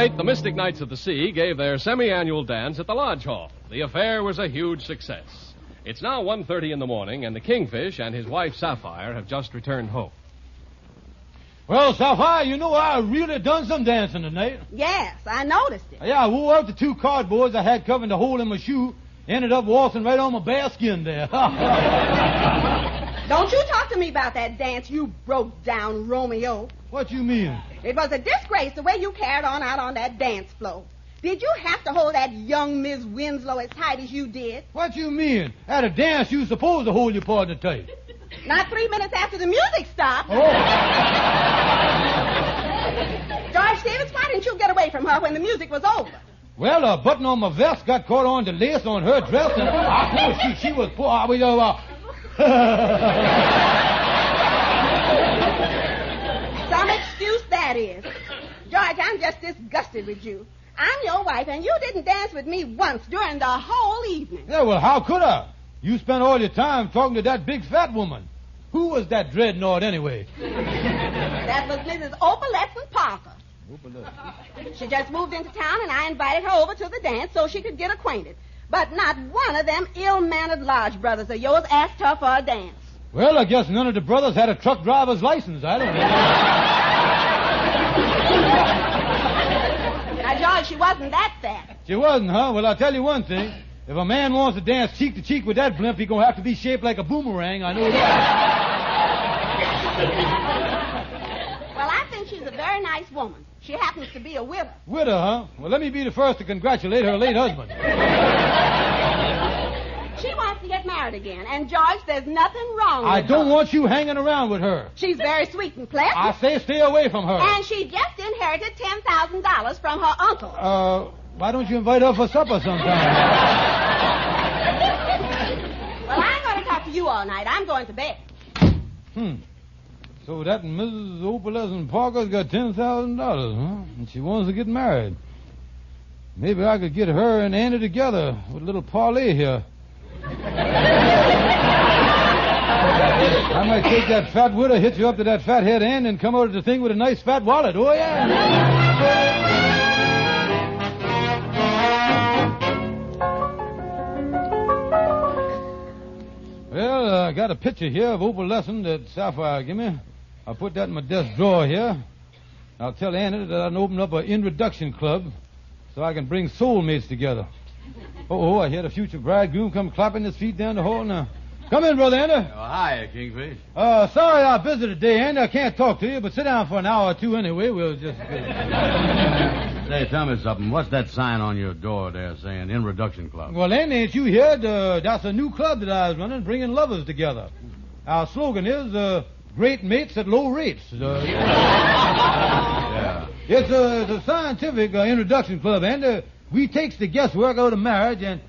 night, the Mystic Knights of the Sea gave their semi-annual dance at the Lodge Hall. The affair was a huge success. It's now 1:30 in the morning, and the Kingfish and his wife Sapphire have just returned home. Well, Sapphire, you know I really done some dancing tonight. Yes, I noticed it. Yeah, I wore out the 2 cardboards I had covering the hole in my shoe. Ended up waltzing right on my bare skin there. Don't you talk to me about that dance, you broke-down Romeo. What you mean? It was a disgrace the way you carried on out on that dance floor. Did you have to hold that young Miss Winslow as tight as you did? What you mean? At a dance, you supposed to hold your partner tight. Not 3 minutes after the music stopped. Oh. George Stevens, why didn't you get away from her when the music was over? Well, a button on my vest got caught on the lace on her dress, and she was poor. Some excuse that is. George, I'm just disgusted with you. I'm your wife, and you didn't dance with me once during the whole evening. Yeah, well, how could I? You spent all your time talking to that big fat woman. Who was that dreadnought anyway? That was Mrs. Opalescent Parker. She just moved into town, and I invited her over to the dance so she could get acquainted. But not one of them ill-mannered Lodge brothers of yours asked her for a dance. Well, I guess none of the brothers had a truck driver's license. I don't know. Now, George, she wasn't that fat. She wasn't, huh? Well, I'll tell you one thing. If a man wants to dance cheek to cheek with that blimp, he's going to have to be shaped like a boomerang. I know that. Well, I think she's a very nice woman. She happens to be a widow. Widow, huh? Well, let me be the first to congratulate her late husband. She wants to get married again, and George, there's nothing wrong with her. I don't want you hanging around with her. She's very sweet and pleasant. I say stay away from her. And she just inherited $10,000 from her uncle. Why don't you invite her for supper sometime? Well, I ain't going to talk to you all night. I'm going to bed. So that Mrs. Opalescent Parker's got $10,000, huh? And she wants to get married. Maybe I could get her and Andy together with a little parlay here. I might take that fat widow, hit you up to that fat head end, and come out of the thing with a nice fat wallet. Oh, yeah. Well, I got a picture here of Opalescent that Sapphire gave me. I'll put that in my desk drawer here. I'll tell Anna that I'll open up an introduction club so I can bring soulmates together. Oh, I hear the future bridegroom come clapping his feet down the hall now. Come in, Brother Andy. Oh, hi, Kingfish. Sorry I'm busy today, Andy. I can't talk to you, but sit down for an hour or two anyway. We'll just... Say, tell me something. What's that sign on your door there saying Introduction Club? Well, Andy, ain't you heard? That's a new club that I was running, bringing lovers together. Our slogan is, great mates at low rates. Yeah. It's a scientific introduction club, and we takes the guesswork out of marriage, and,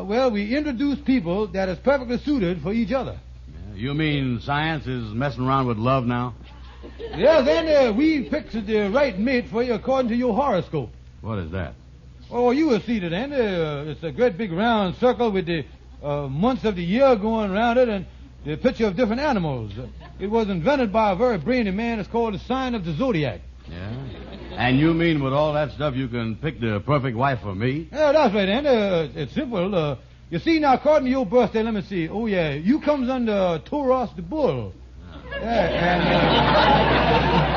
we introduce people that is perfectly suited for each other. Yeah. You mean science is messing around with love now? Yes, and we picked the right mate for you according to your horoscope. What is that? Oh, you will see it, Andy. It's a great big round circle with the months of the year going around it, and the picture of different animals. It was invented by a very brainy man. It's called the sign of the zodiac. Yeah? And you mean with all that stuff you can pick the perfect wife for me? Yeah, that's right, Andy. It's simple. You see, now, according to your birthday, let me see. Oh, yeah, you comes under Taurus the bull. Yeah,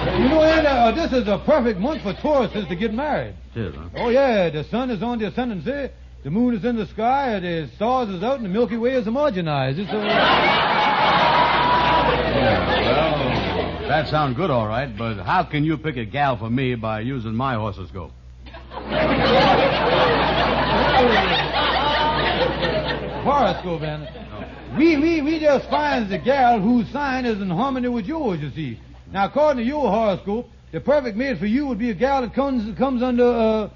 and, you know, Andy, this is a perfect month for Tauruses to get married. It is, huh? Oh, yeah, the sun is on the ascendancy, the moon is in the sky, the stars is out, and the Milky Way is homogenized. It's Yeah, well, that sounds good, all right, but how can you pick a gal for me by using my horoscope? Horoscope, Andy. We just find the gal whose sign is in harmony with yours, you see. Now, according to your horoscope, the perfect mate for you would be a gal that comes under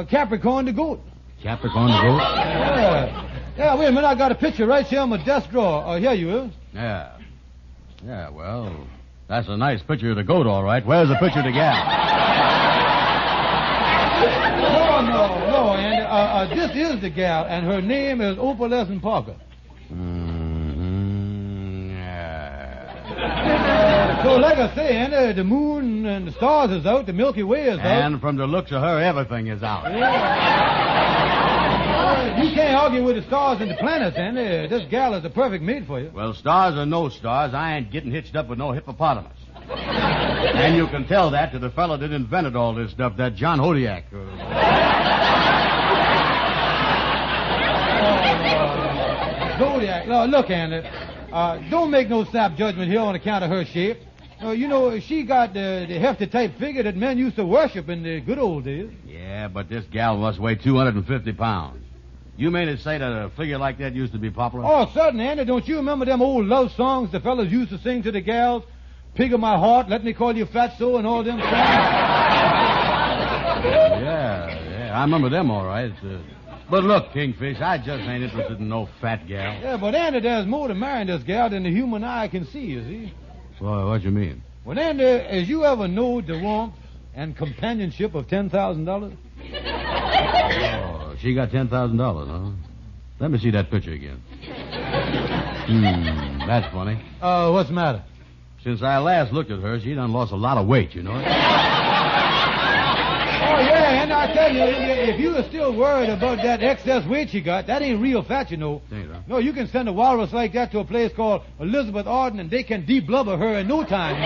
Capricorn the goat. Capricorn the goat? Yeah, wait a minute. I got a picture right here on my desk drawer. Here you is. Yeah. Yeah, well, that's a nice picture of the goat, all right. Where's the picture of the gal? No, Andy. This is the gal, and her name is Opalescent Parker. Yeah. So, like I say, Anna, the moon and the stars is out, the Milky Way is out. And from the looks of her, everything is out. You can't argue with the stars and the planets, Anna. This gal is the perfect mate for you. Well, stars or no stars, I ain't getting hitched up with no hippopotamus. And you can tell that to the fellow that invented all this stuff, that John Hodiak. Zodiac. No, look, Anna. Don't make no snap judgment here on account of her shape. She got the hefty type figure that men used to worship in the good old days. Yeah, but this gal must weigh 250 pounds. You mean to say that a figure like that used to be popular? Oh, certainly, Anna. Don't you remember them old love songs the fellas used to sing to the gals? Pig of my heart, let me call you fatso, and all them songs? Yeah, I remember them all right. But look, Kingfish, I just ain't interested in no fat gal. Yeah, but Anna, there's more to marrying this gal than the human eye can see, you see. Well, what you mean? Well, Anna, as you ever know the warmth and companionship of $10,000? Oh, she got $10,000, huh? Let me see that picture again. That's funny. What's the matter? Since I last looked at her, she done lost a lot of weight, you know. Oh, yeah, and I tell you, if you are still worried about that excess weight she got, that ain't real fat, you know. Ain't, huh? No, you can send a walrus like that to a place called Elizabeth Arden, and they can de-blubber her in no time. You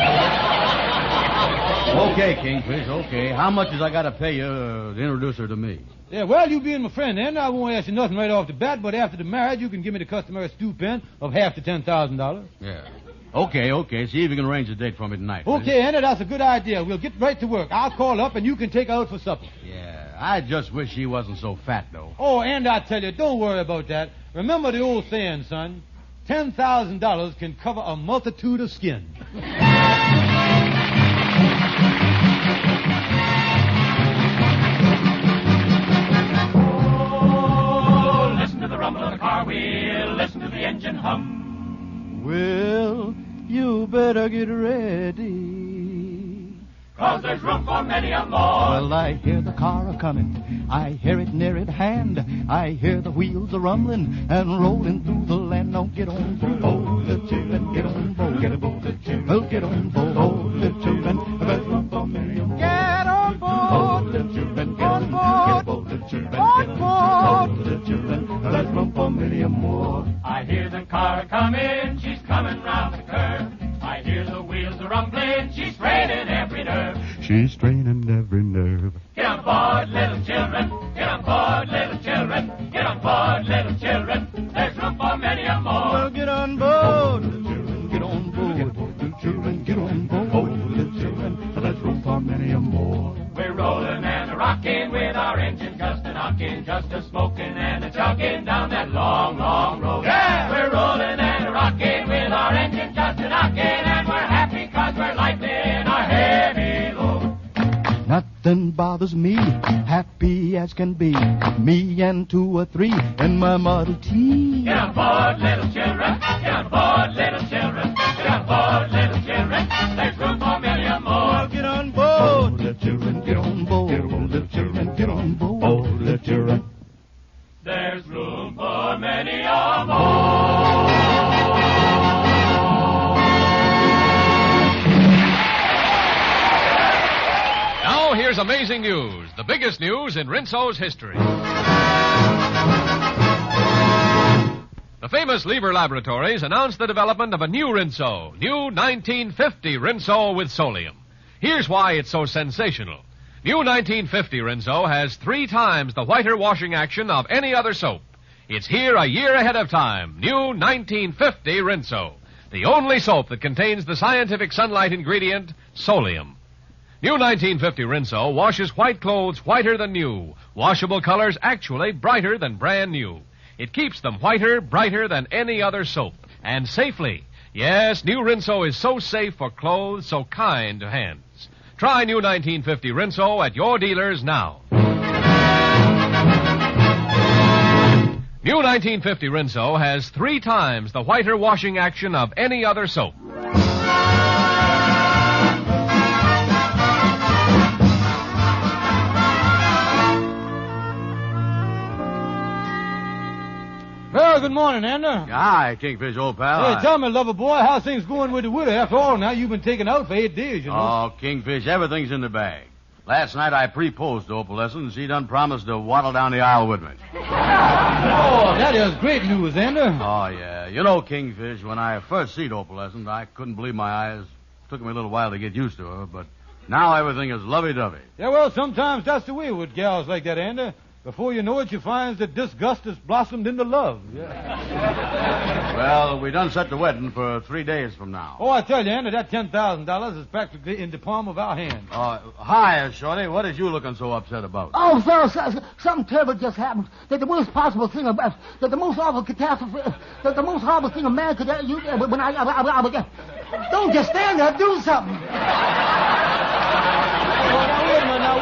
know? Okay, Kingfish, okay. How much has I got to pay you to introduce her to me? Yeah, well, you being my friend, then I won't ask you nothing right off the bat, but after the marriage, you can give me the customary stew pen of half the $10,000. Yeah. Okay. See if you can arrange a date for me tonight. Okay, Anna, that's a good idea. We'll get right to work. I'll call up, and you can take her out for supper. Yeah, I just wish she wasn't so fat, though. Oh, and I tell you, don't worry about that. Remember the old saying, son. $10,000 can cover a multitude of skin. Oh, listen to the rumble of the car wheel. Listen to the engine hum. Well, you better get ready. 'Cause there's room for many a more. Well, I hear the car a-coming. I hear it near at hand. I hear the wheels a-rumbling and rolling through the land. Now get on board, the children, get on board. Get on board, the children. Oh, get on board, the children. There's room for many a more. Get on board, the children. Get on board, the children. On board, the children. There's room for many a more. I hear the car coming, she's coming round the curve. I hear the wheels a rumbling, she's straining every nerve. She's straining every nerve. Get on board, little children. Get on board, little children. Get on board, little children. There's room for many a more. Well, get on board, the children. Get on board, the children. Get on board, the children. There's room for many a more. We're rolling and a-rocking with our engine just a-knocking, just a-smoking and a-chugging down that long, long road. Yeah! We're rolling and a-rocking with our engine just a-knocking, and we're happy 'cause we're lightening our heavy load. Nothing bothers me, happy as can be. Me and 2 or 3 in my Model T. Get on board, little children. Get on board, little children. Get on board, little children. There's room for many a more. Get on board, the children. Get on board, the children. Get on board, the children. There's room for many a more. Now, here's amazing news, the biggest news in Rinso's history. The famous Lever Laboratories announced the development of a new Rinso, new 1950 Rinso with Solium. Here's why it's so sensational. New 1950 Rinso has 3 times the whiter washing action of any other soap. It's here a year ahead of time. New 1950 Rinso, the only soap that contains the scientific sunlight ingredient, Solium. New 1950 Rinso washes white clothes whiter than new, washable colors actually brighter than brand new. It keeps them whiter, brighter than any other soap, and safely. Yes, new Rinso is so safe for clothes, so kind to hands. Try new 1950 Rinso at your dealers now. New 1950 Rinso has 3 times the whiter washing action of any other soap. Well, good morning, Ender. Hi, Kingfish, old pal. Hey, tell me, lover boy, how's things going with the widow? After all, now you've been taken out for 8 days, you know. Oh, Kingfish, everything's in the bag. Last night I proposed to Opalescent, and she done promised to waddle down the aisle with me. Oh, that is great news, Ender. Oh, yeah. You know, Kingfish, when I first seen Opalescent, I couldn't believe my eyes. Took me a little while to get used to her, but now everything is lovey-dovey. Yeah, well, sometimes that's the way with gals like that, Ender. Before you know it, you find that disgust has blossomed into love. Yeah. Well, we done set the wedding for 3 days from now. Oh, I tell you, Ender, that $10,000 is practically in the palm of our hand. Hi, Shorty. What is you looking so upset about? Oh, fellas, something terrible just happened. That the worst possible thing about, that the most awful catastrophe, that the most horrible thing a man could ever, when I don't just stand there, do something.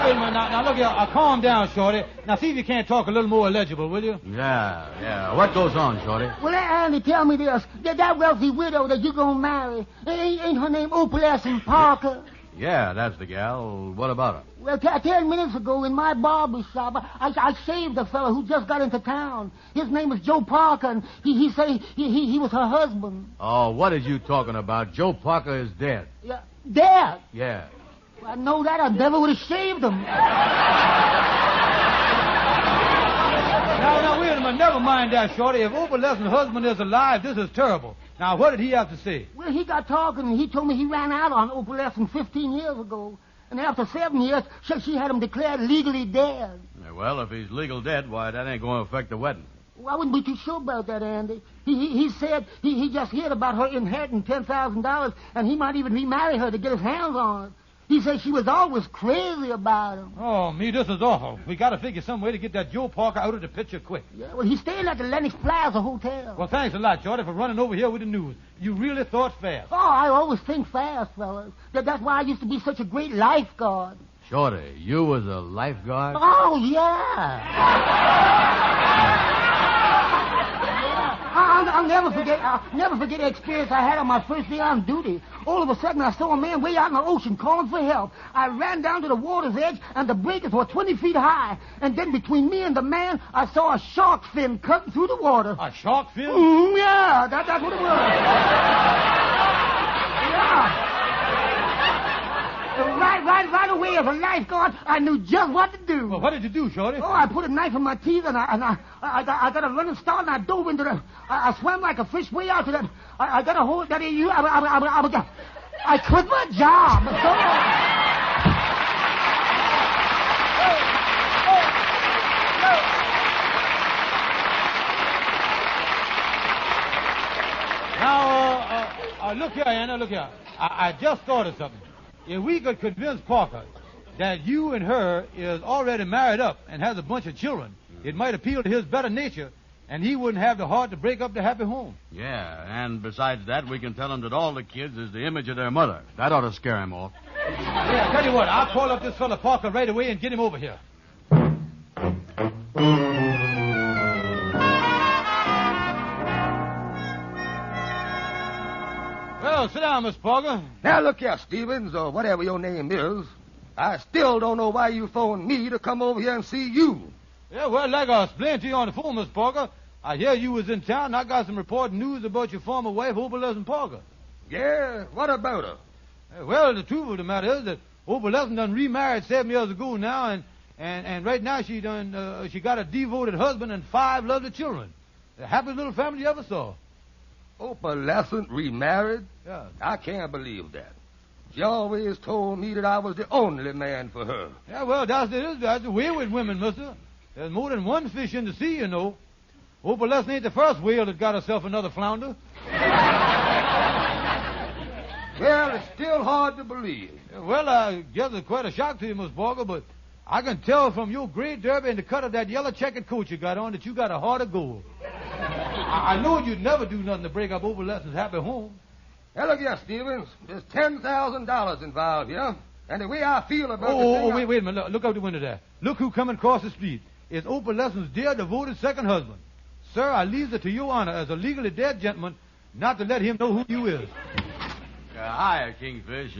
Wait a minute. Now, look here. Calm down, Shorty. Now, see if you can't talk a little more illegible, will you? Yeah. What goes on, Shorty? Well, Andy, tell me this. That wealthy widow that you're going to marry, ain't her name Opalescent Parker? Yeah, that's the gal. What about her? Well, 10 minutes ago in my barber shop, I saved a fellow who just got into town. His name is Joe Parker, and he said he was her husband. Oh, what is you talking about? Joe Parker is dead. Yeah, dead? Yeah. I know that. I never would have shaved him. Now, wait a minute. Never mind that, Shorty. If Opalescent's husband is alive, this is terrible. Now, what did he have to say? Well, he got talking, and he told me he ran out on Opalescent 15 years ago. And after 7 years, she had him declared legally dead. Yeah, well, if he's legal dead, why, that ain't going to affect the wedding. Well, I wouldn't be too sure about that, Andy. He said he just heard about her inheriting $10,000, and he might even remarry her to get his hands on it. He said she was always crazy about him. Oh, me, this is awful. We got to figure some way to get that Joe Parker out of the picture quick. Yeah, well, he's staying at the Lennox Plaza Hotel. Well, thanks a lot, Shorty, for running over here with the news. You really thought fast. Oh, I always think fast, fellas. That's why I used to be such a great lifeguard. Shorty, you was a lifeguard? Oh, yeah. I'll never forget the experience I had on my first day on duty. All of a sudden, I saw a man way out in the ocean calling for help. I ran down to the water's edge, and the breakers were 20 feet high. And then between me and the man, I saw a shark fin cutting through the water. A shark fin? Yeah, that's what it was. Yeah. Right away, as a lifeguard, I knew just what to do. Well, what did you do, Shorty? Oh, I put a knife in my teeth, and I got a running start, and I dove into the... I swam like a fish way out to that... I got a hold that... I quit my job. Now, look here, Anna, look here. I just thought of something. If we could convince Parker that you and her is already married up and has a bunch of children, it might appeal to his better nature, and he wouldn't have the heart to break up the happy home. Yeah, and besides that, we can tell him that all the kids is the image of their mother. That ought to scare him off. Yeah, tell you what, I'll call up this fella Parker right away and get him over here. Well, sit down, Miss Parker. Now, look here, Stevens, or whatever your name is. I still don't know why you phoned me to come over here and see you. Yeah, well, like I explained to you on the phone, Miss Parker, I hear you was in town, and I got some important news about your former wife, Opalescent Parker. Yeah? What about her? Well, the truth of the matter is that Opalescent done remarried 7 years ago now, and right now she got a devoted husband and 5 lovely children. The happiest little family you ever saw. Opalescent remarried? Yeah. I can't believe that. She always told me that I was the only man for her. Yeah, well, that's the way with women, mister. There's more than one fish in the sea, you know. Opalescent ain't the first whale that got herself another flounder. Well, it's still hard to believe. Yeah, well, I guess it's quite a shock to you, Miss Parker, but I can tell from your gray derby and the cut of that yellow checkered coat you got on that you got a heart of gold. I know you'd never do nothing to break up Opalescent's happy home. Now, look here, Stevens. There's $10,000 involved here. And the way I feel about wait a minute. Look out the window there. Look who coming across the street. It's Opalescent's dear, devoted second husband. Sir, I leave it to your honor as a legally dead gentleman not to let him know who you is. Hi, Kingfish.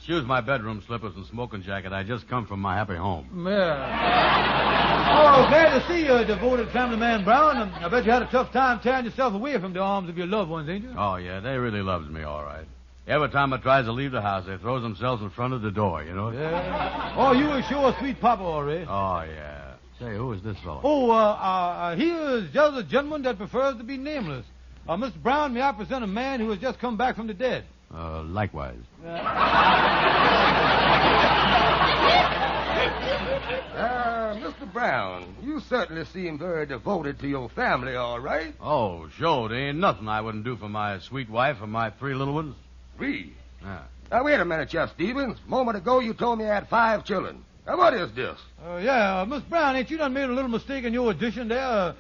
Excuse my bedroom slippers and smoking jacket. I just come from my happy home. Yeah. Oh, glad to see you, devoted family man Brown. I bet you had a tough time tearing yourself away from the arms of your loved ones, ain't you? Oh, yeah, they really loves me, all right. Every time I tries to leave the house, they throws themselves in front of the door, you know? Yeah. Oh, you were sure a sweet papa already. Oh, yeah. Say, who is this fellow? Oh, he is just a gentleman that prefers to be nameless. Mr. Brown, may I present a man who has just come back from the dead? Likewise. Mr. Brown, you certainly seem very devoted to your family, all right. Oh, sure. There ain't nothing I wouldn't do for my sweet wife and my 3 little ones. 3? Yeah. Now, wait a minute, Jeff Stevens. A moment ago, you told me you had 5 children. Now, what is this? Miss Brown, ain't you done made a little mistake in your addition there?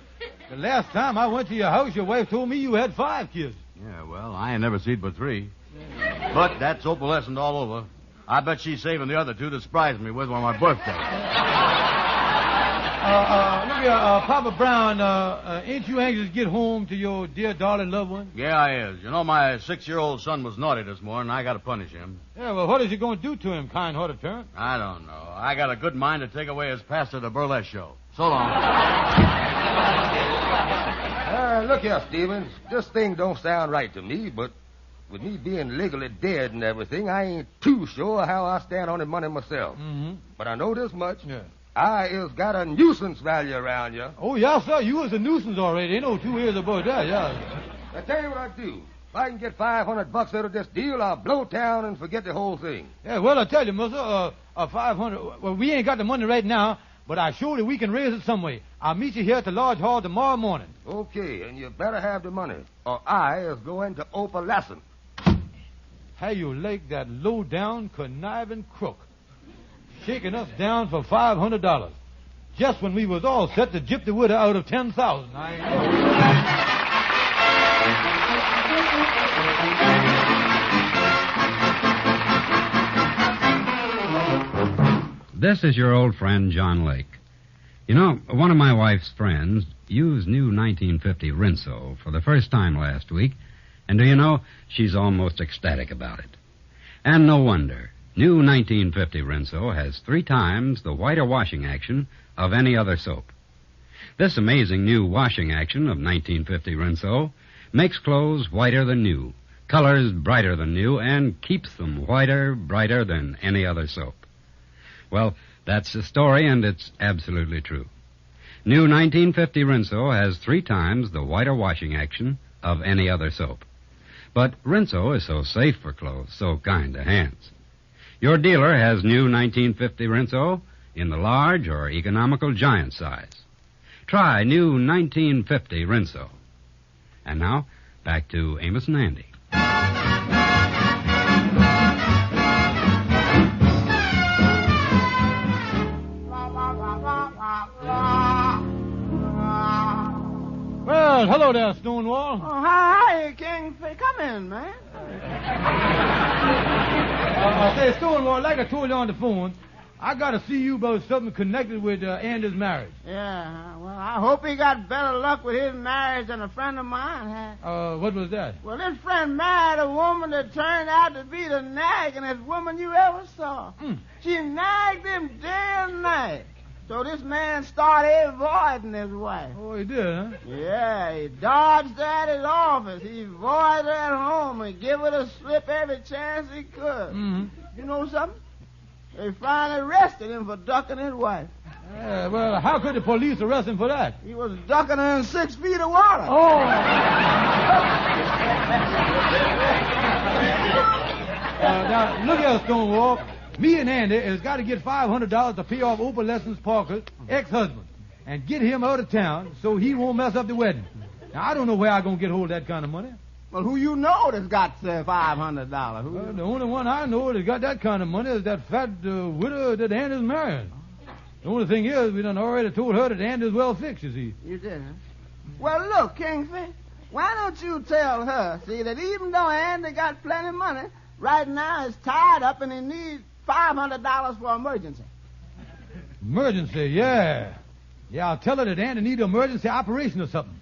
The last time I went to your house, your wife told me you had 5 kids. Yeah, well, I ain't never seen but 3. But that's opalescent all over. I bet she's saving the other 2 to surprise me with on my birthday. Look here, Papa Brown, ain't you anxious to get home to your dear darling loved one? Yeah, I is. You know, my 6-year-old son was naughty this morning. I got to punish him. Yeah, well, what is you going to do to him, kind-hearted parent? I don't know. I got a good mind to take away his pass to the burlesque show. So long. Look here, Stevens. This thing don't sound right to me, but with me being legally dead and everything, I ain't too sure how I stand on the money myself. Mm-hmm. But I know this much. Yeah. I is got a nuisance value around you. Oh, yes, sir. You was a nuisance already. Ain't no 2 years about that, yeah. I tell you what I do. If I can get $500 out of this deal, I'll blow town and forget the whole thing. Yeah, well, I tell you, mister, 500. Well, we ain't got the money right now, but I surely we can raise it some way. I'll meet you here at the Lodge Hall tomorrow morning. Okay, and you better have the money, or I is going to Opalescent. How you like that low-down, conniving crook? Shaking us down for $500. Just when we was all set to gyp the widow out of 10,000. This is your old friend, John Lake. You know, one of my wife's friends used new 1950 Rinso for the first time last week, and do you know, she's almost ecstatic about it. And no wonder. New 1950 Rinso has 3 times the whiter washing action of any other soap. This amazing new washing action of 1950 Rinso makes clothes whiter than new, colors brighter than new, and keeps them whiter, brighter than any other soap. Well, that's the story, and it's absolutely true. New 1950 Rinso has 3 times the whiter washing action of any other soap. But Rinso is so safe for clothes, so kind to hands. Your dealer has new 1950 Rinso in the large or economical giant size. Try new 1950 Rinso. And now, back to Amos and Andy. Well, hello there, Stonewall. Oh, hi, King. Come in, man. Say, Stonewall, like I told you on the phone, I got to see you about something connected with Andy's marriage. Yeah, well, I hope he got better luck with his marriage than a friend of mine had. What was that? Well, this friend married a woman that turned out to be the naggingest woman you ever saw. She nagged him day and night. So this man started avoiding his wife. Oh, he did, huh? Yeah, he dodged her at his office. He avoided her at home and give her the slip every chance he could. Mm-hmm. You know something? They finally arrested him for ducking his wife. Well, how could the police arrest him for that? He was ducking her in 6 feet of water. Oh! Now, look here, Stonewall. Me and Andy has got to get $500 to pay off Opalescence Parker's ex-husband and get him out of town so he won't mess up the wedding. Now, I don't know where I'm going to get hold of that kind of money. Well, who you know that's got $500? The only one I know that's got that kind of money is that fat widow that Andy's marrying. The only thing is, we done already told her that Andy's well fixed, you see. You did, huh? Well, look, Kingfish, why don't you tell her, see, that even though Andy got plenty of money, right now he's tied up and he needs $500 for emergency. Emergency, yeah. Yeah, I'll tell her that Andy needs an emergency operation or something.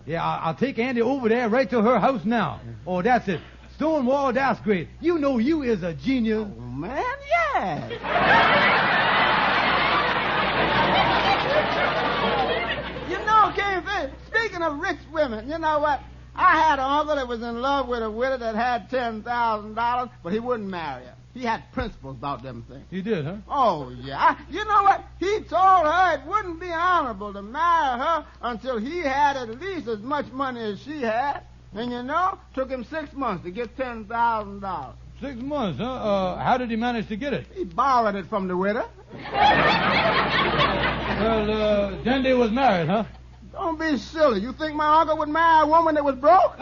Yeah, I'll take Andy over there right to her house now. Oh, that's it. Stonewall, that's great. You know you is a genius. Oh, man, yes. You know, Kingfish, speaking of rich women, you know what? I had an uncle that was in love with a widow that had $10,000, but he wouldn't marry her. He had principles about them things. You did, huh? Oh, yeah. You know what? He told her it wouldn't be honorable to marry her until he had at least as much money as she had. And, you know, took him 6 months to get $10,000. 6 months, huh? How did he manage to get it? He borrowed it from the widow. Well, then they was married, huh? Don't be silly. You think my uncle would marry a woman that was broke?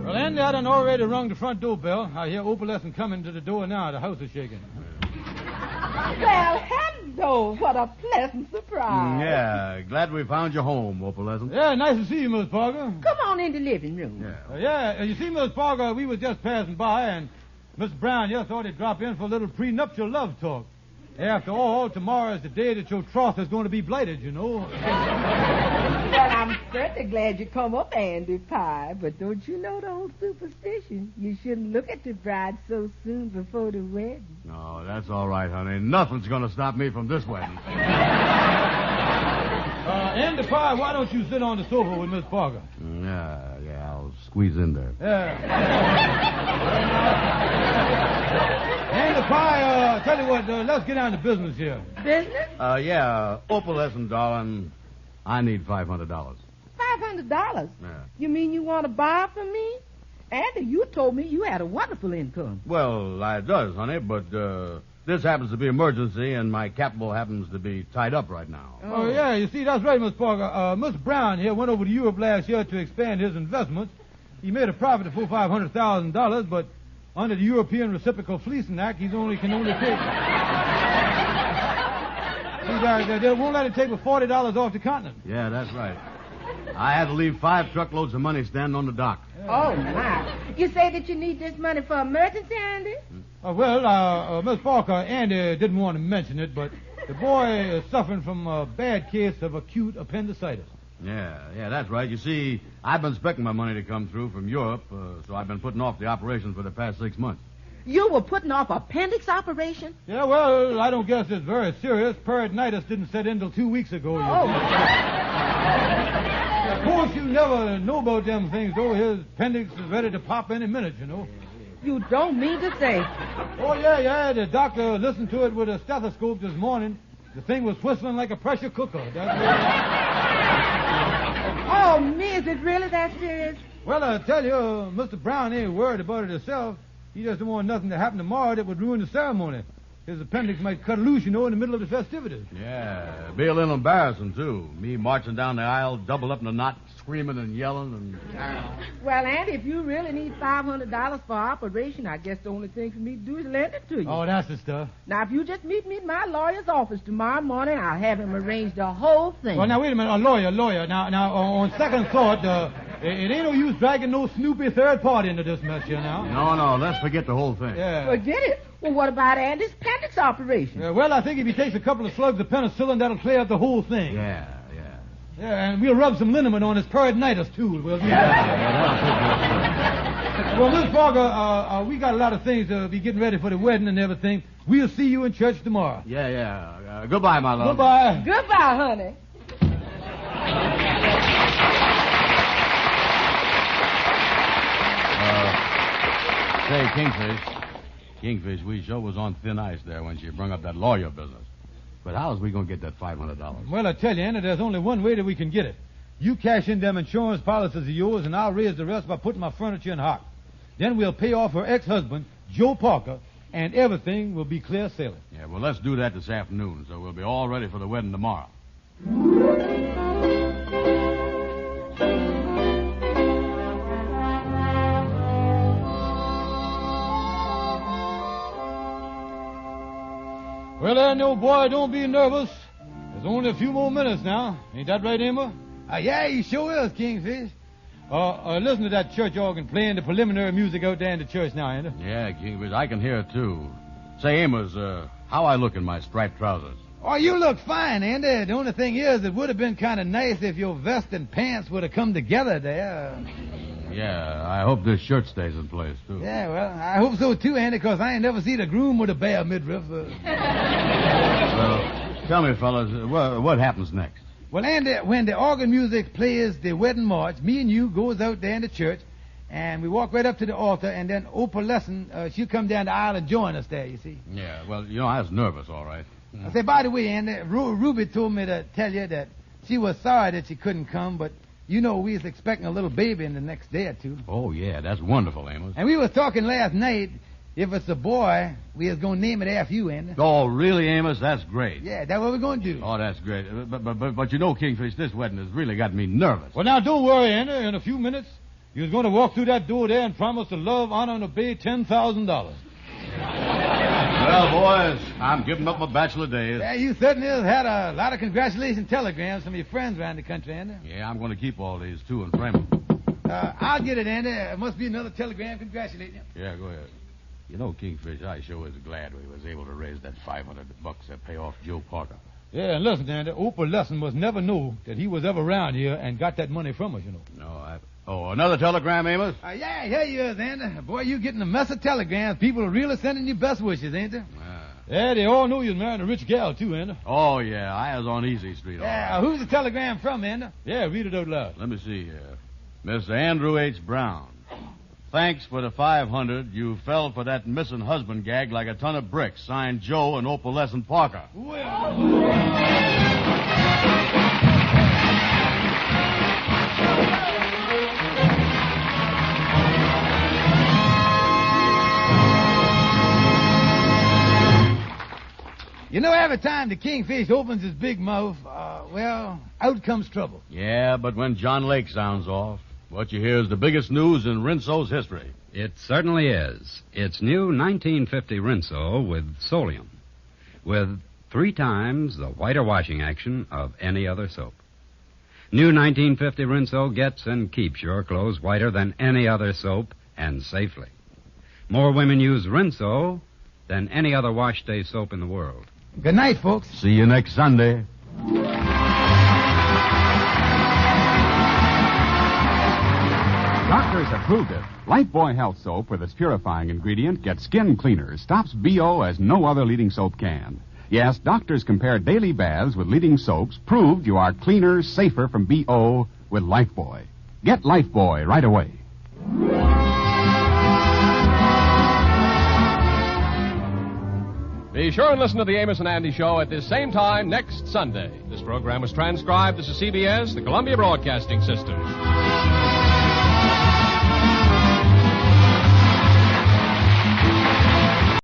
Well, Andy, I done already rung the front door bell. I hear Opalescent coming to the door now. The house is shaking. Well, hello. What a pleasant surprise. Yeah, glad we found you home, Opalescent. Yeah, nice to see you, Miss Parker. Come on in the living room. Yeah. You see, Miss Parker, we was just passing by, and Miss Brown just thought he'd drop in for a little prenuptial love talk. After all, tomorrow is the day that your troth is going to be blighted, you know. Well, I'm certainly glad you come up, Andy Pye, but don't you know the old superstition? You shouldn't look at the bride so soon before the wedding. No, that's all right, honey. Nothing's going to stop me from this wedding. Andy Pye, why don't you sit on the sofa with Miss Parker? Yeah, I'll squeeze in there. Yeah. Andy Pye, tell you what, let's get down to business here. Business? Opalescent, darling, I need $500. $500? Yeah. You mean you want to borrow from me? Andy, you told me you had a wonderful income. Well, I does, honey, but this happens to be emergency, and my capital happens to be tied up right now. Oh, yeah, you see, that's right, Miss Parker. Miss Brown here went over to Europe last year to expand his investments. He made a profit of $500,000, but under the European Reciprocal Fleecing Act, can only take... They won't let him take but $40 off the continent. Yeah, that's right. I had to leave 5 truckloads of money standing on the dock. Oh, my. You say that you need this money for emergency, Andy? Miss Parker, Andy didn't want to mention it, but the boy is suffering from a bad case of acute appendicitis. Yeah, that's right. You see, I've been expecting my money to come through from Europe, so I've been putting off the operation for the past 6 months. You were putting off appendix operation? Yeah, well, I don't guess it's very serious. Peritonitis didn't set in till 2 weeks ago. Of course, you never know about them things, though. His appendix is ready to pop any minute, you know. You don't mean to say. Oh, yeah. The doctor listened to it with a stethoscope this morning. The thing was whistling like a pressure cooker. Oh, me, is it really that serious? Well, I tell you, Mr. Brown ain't worried about it himself. He just don't want nothing to happen tomorrow that would ruin the ceremony. His appendix might cut loose, in the middle of the festivities. Yeah, be a little embarrassing, too. Me marching down the aisle, doubled up in a knot, screaming and yelling and... Well, Andy, if you really need $500 for operation, I guess the only thing for me to do is lend it to you. Oh, that's the stuff. Now, if you just meet me at my lawyer's office tomorrow morning, I'll have him arrange the whole thing. Well, now, wait a minute. A lawyer. Now, on second thought, it ain't no use dragging no snoopy third party into this mess here now. No, let's forget the whole thing. Yeah. Forget it? Well, what about Andy's appendix operation? Well, I think if he takes a couple of slugs of penicillin, that'll clear up the whole thing. Yeah. Yeah, and we'll rub some liniment on his peritonitis, too. We'll do that. Well, Miss Parker, we got a lot of things to be getting ready for the wedding and everything. We'll see you in church tomorrow. Yeah. Goodbye, my love. Goodbye. Goodbye, honey. Say, Kingfish, we sure was on thin ice there when she brung up that lawyer business. But how's we going to get that $500? Well, I tell you, Anna, there's only one way that we can get it. You cash in them insurance policies of yours, and I'll raise the rest by putting my furniture in hock. Then we'll pay off her ex-husband, Joe Parker, and everything will be clear sailing. Yeah, well, let's do that this afternoon, so we'll be all ready for the wedding tomorrow. Well, there, no boy, don't be nervous. There's only a few more minutes now. Ain't that right, Emma? Yeah, he sure is, Kingfish. Listen to that church organ playing the preliminary music out there in the church now, ain't it? Yeah, Kingfish, I can hear it, too. Say, Amos, how I look in my striped trousers? Oh, you look fine, Andy. The only thing is, it would have been kind of nice if your vest and pants would have come together there. Yeah, I hope this shirt stays in place, too. Yeah, well, I hope so, too, Andy, because I ain't never seen a groom with a bare midriff. Well, tell me, fellas, what happens next? Well, Andy, when the organ music plays the wedding march, me and you goes out there in the church, and we walk right up to the altar, and then Opalescent, she'll come down the aisle and join us there, you see. Yeah, well, I was nervous, all right. I say, by the way, Andy, Ruby told me to tell you that she was sorry that she couldn't come, but we was expecting a little baby in the next day or two. Oh, yeah, that's wonderful, Amos. And we was talking last night, if it's a boy, we was going to name it after you, Andy. Oh, really, Amos? That's great. Yeah, that's what we're going to do. Oh, that's great. But Kingfish, this wedding has really got me nervous. Well, now, don't worry, Andy. In a few minutes, you're going to walk through that door there and promise to love, honor, and obey $10,000. Well, boys, I'm giving up my bachelor days. Yeah, you certainly have had a lot of congratulations telegrams from your friends around the country, Andy. Yeah, I'm going to keep all these, too, and frame them. I'll get it, Andy. It must be another telegram congratulating you. Yeah, go ahead. Kingfish, I sure was glad we was able to raise that $500 to pay off Joe Parker. Yeah, and listen, Andy, Opalescent must never know that he was ever around here and got that money from us, No, Oh, another telegram, Amos? Yeah, here you is, Andy. Boy, you getting a mess of telegrams. People are really sending you best wishes, ain't they? Yeah, they all know you're marrying a rich gal, too, Andy. Oh, yeah, I was on Easy Street. Yeah, who's the telegram from, Andy? Yeah, read it out loud. Let me see here. Mr. Andrew H. Brown. Thanks for the $500. You fell for that missing husband gag like a ton of bricks. Signed Joe and Opalescent Parker. Every time the Kingfish opens his big mouth, out comes trouble. Yeah, but when John Lake sounds off, what you hear is the biggest news in Rinso's history. It certainly is. It's new 1950 Rinso with Solium, with 3 times the whiter washing action of any other soap. New 1950 Rinso gets and keeps your clothes whiter than any other soap, and safely. More women use Rinso than any other wash day soap in the world. Good night, folks. See you next Sunday. Doctors have proved it. Lifebuoy Health Soap with its purifying ingredient gets skin cleaner, stops BO as no other leading soap can. Yes, doctors compare daily baths with leading soaps, proved you are cleaner, safer from BO with Lifebuoy. Get Lifebuoy right away. Be sure and listen to the Amos and Andy Show at this same time next Sunday. This program was transcribed. This is CBS, the Columbia Broadcasting System.